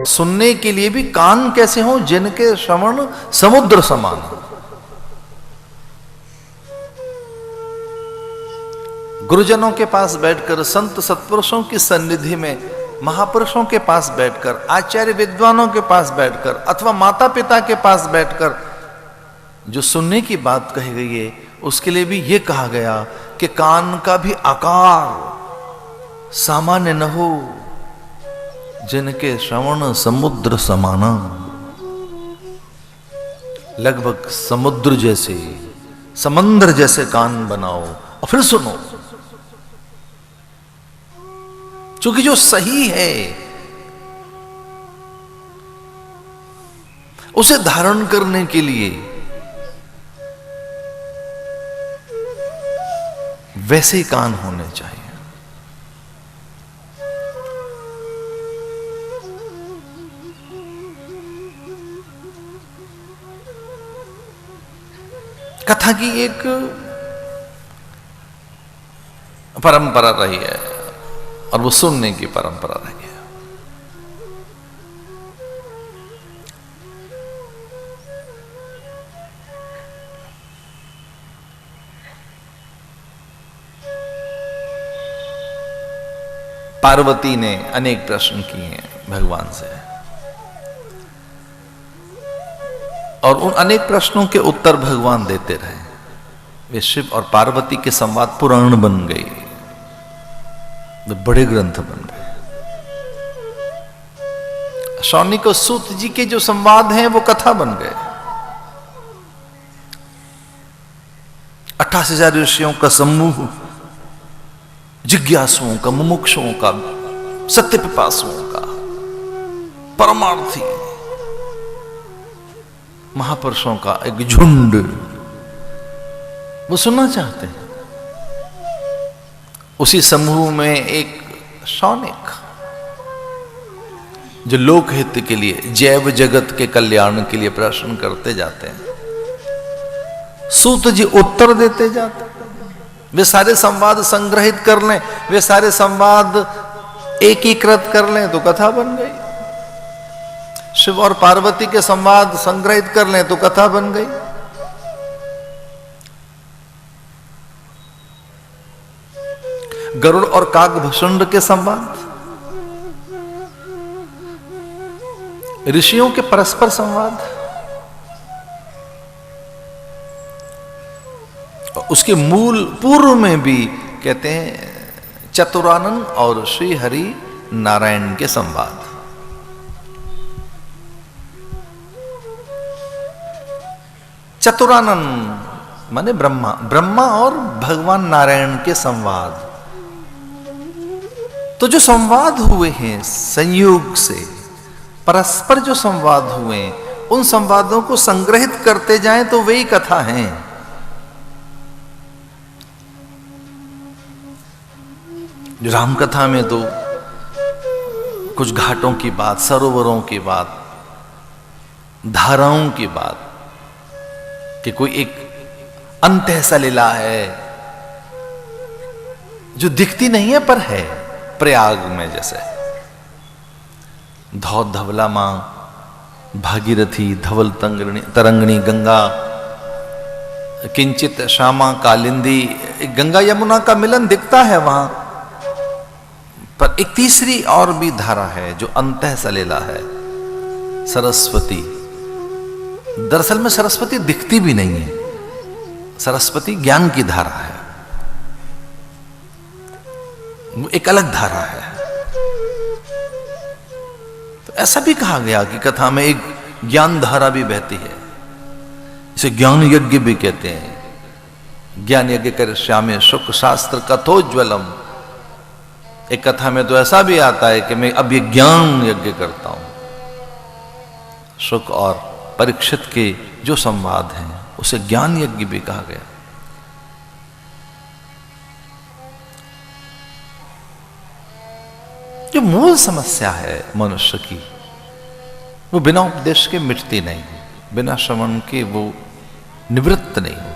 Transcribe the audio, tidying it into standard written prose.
सुनने के लिए भी कान कैसे हो, जिनके श्रवण समुद्र समान हो। गुरुजनों के पास बैठकर, संत सत्पुरुषों की सन्निधि में, महापुरुषों के पास बैठकर, आचार्य विद्वानों के पास बैठकर, अथवा माता पिता के पास बैठकर जो सुनने की बात कही गई है, उसके लिए भी यह कहा गया कि कान का भी आकार सामान्य न हो, जिनके श्रवण समुद्र समाना। लगभग समुद्र जैसे, समंदर जैसे कान बनाओ और फिर सुनो। क्योंकि जो सही है उसे धारण करने के लिए वैसे ही कान होने चाहिए। कथा की एक परंपरा रही है और वो सुनने की परंपरा रही है। पार्वती ने अनेक प्रश्न किए हैं भगवान से, और उन अनेक प्रश्नों के उत्तर भगवान देते रहे। वे शिव और पार्वती के संवाद पुराण बन गए, वे बड़े ग्रंथ बन गए। शौनिक और सूत जी के जो संवाद हैं वो कथा बन गए। 28,000 ऋषियों का समूह, जिज्ञासुओं का, मुमुक्षुओं का, सत्य पिपासुओं का, परमार्थी महापुरुषों का एक झुंड, वो सुनना चाहते हैं। उसी समूह में एक शौनिक जो लोकहित के लिए, जैव जगत के कल्याण के लिए प्रश्न करते जाते हैं। सूत जी उत्तर देते जाते हैं। वे सारे संवाद संग्रहित कर लें, वे सारे संवाद एकीकृत कर लें तो कथा बन गई। शिव और पार्वती के संवाद संग्रहित कर लें तो कथा बन गई। गरुड़ और काकभुषुंड के संवाद, ऋषियों के परस्पर संवाद, उसके मूल पूर्व में भी कहते हैं चतुरानन और श्री हरि नारायण के संवाद। चतुरानन माने ब्रह्मा, ब्रह्मा और भगवान नारायण के संवाद। तो जो संवाद हुए हैं संयोग से, परस्पर जो संवाद हुए, उन संवादों को संग्रहित करते जाएं तो वही कथा है। राम कथा में तो कुछ घाटों की बात, सरोवरों की बात, धाराओं की बात, कि कोई एक अंतः सलीला है जो दिखती नहीं है पर है। प्रयाग में जैसे धौत धवला मां, भागीरथी, धवल तरंगणी गंगा, किंचित श्यामा कालिंदी, गंगा यमुना का मिलन दिखता है वहां, पर एक तीसरी और भी धारा है जो अंतः सलीला है, सरस्वती। दरअसल में सरस्वती दिखती भी नहीं है, सरस्वती ज्ञान की धारा है, वो एक अलग धारा है। तो ऐसा भी कहा गया कि कथा में एक ज्ञान धारा भी बहती है, इसे ज्ञान यज्ञ भी कहते हैं। ज्ञान यज्ञ कर श्यामे शुक शास्त्र कथोज्वलम। एक कथा में तो ऐसा भी आता है कि मैं अब ये ज्ञान यज्ञ करता हूं। शुक और परीक्षित के जो संवाद हैं उसे ज्ञान यज्ञ भी कहा गया। जो मूल समस्या है मनुष्य की, वो बिना उपदेश के मिटती नहीं, बिना श्रवण के वो निवृत्त नहीं।